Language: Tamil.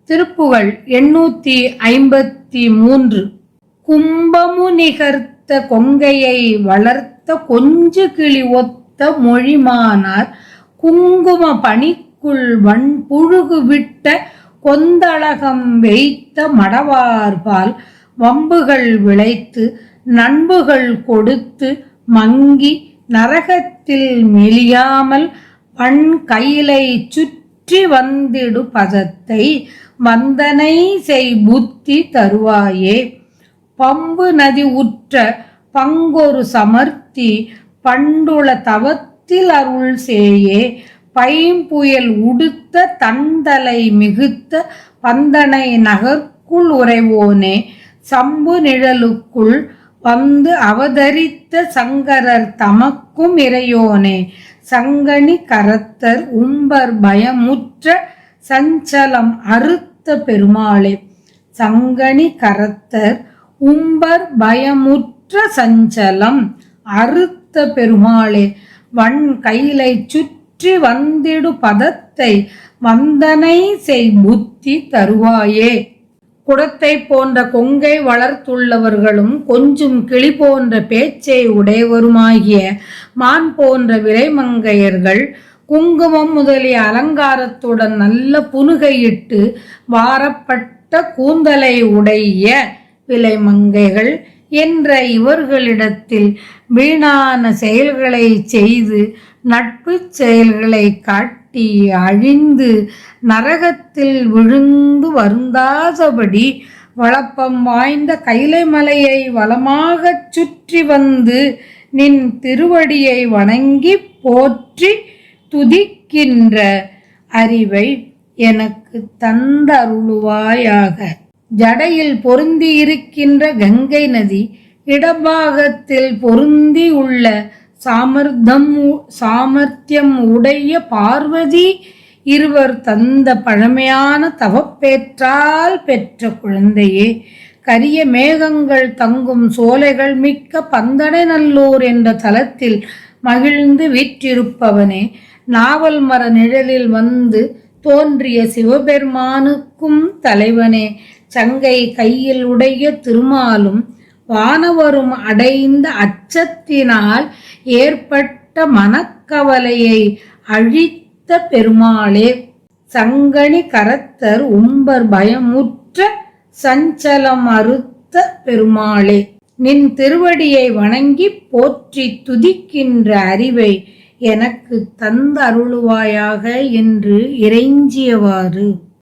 திருப்புகழ் 853. கும்பமு நிகர்த்த கொங்கையை வளர்த்த கொஞ்சு கிளி ஒத்த மொழிமானார் குங்கும பணிக்குள் வன்புழுகு விட்ட கொந்தளகம் வைத்த மடவார்பால் வம்புகள் விளைத்து நண்புகள் கொடுத்து மங்கி நரகத்தில் மெலியாமல் பண் கையிலை சுற்றி வந்திடு பதத்தை வந்தனை செய் புத்தி தருவாயே. பம்பு நதி உற்ற பங்கொரு சமர்த்தி பண்டுள தவத்தில் அருள் சேயே. பைம்புயல் உடுத்த தண்டலை மிகுத்த பந்தனை நகர்க்குள் உறைவோனே. சம்பு நிழலுக்குள் வந்து அவதரித்த சங்கரர் தமக்கும் இறையோனே. சங்கணி கரத்தர் உம்பர் பயமுற்ற சஞ்சலம் அறுத்த பெருமாளே. சங்கணி கரத்தர் உம்பர் பயமுற்ற சஞ்சலம் அறுத்த பெருமாளே. வன் கையிலை சுற்றி வந்திடு பதத்தை வந்தனை செய் புத்தி தருவாயே. குடத்தை போன்ற கொங்கை வளர்த்துள்ளவர்களும் கொஞ்சும் கிளி போன்ற பேச்சை உடையவருமாகிய மான் போன்ற விலைமங்கையர்கள் குங்குமம் முதலிய அலங்காரத்துடன் நல்ல புனுகையிட்டு வாரப்பட்ட கூந்தலை உடைய விலைமங்கைகள் என்ற இவர்களிடத்தில் வீணான செயல்களை செய்து நட்பு செயல்களை காட்டி அழிந்து நரகத்தில் விழுந்து வருந்தாதபடி வளப்பம் வாய்ந்த கைலை மலையை வளமாகச் சுற்றி வந்து நின் திருவடியை வணங்கி போற்றி துதிக்கின்ற அறிவை எனக்கு தந்தருளுவாயாக. ஜடையில் பொருந்தி இருக்கின்ற கங்கை நதி இடபாகத்தில் பொருந்தி உள்ள சாமர்த்தியம் உடைய பார்வதி இருவர் தந்த பழமையான தவப்பேற்றால் பெற்ற குழந்தையே. கரிய மேகங்கள் தங்கும் சோலைகள் மிக்க பந்தனை நல்லூர் என்ற தலத்தில் மகிழ்ந்து வீற்றிருப்பவனே. நாவல் மர நிழலில் வந்து தோன்றிய சிவபெருமானுக்கும் தலைவனே. சங்கை கையில் உடைய திருமாலும் வானவரும் அடைந்த அச்சத்தினால் ஏற்பட்ட மனக்கவலையை அழித்த பெருமாளே. சங்கணி கரத்தர் உம்பர் பயமுற்ற சஞ்சலம் அறுத்த பெருமாளே. நின் திருவடியை வணங்கி போற்றி துதிக்கின்ற அறிவை எனக்கு தந்தருளுவாயாக என்று இறைஞ்சியவாறு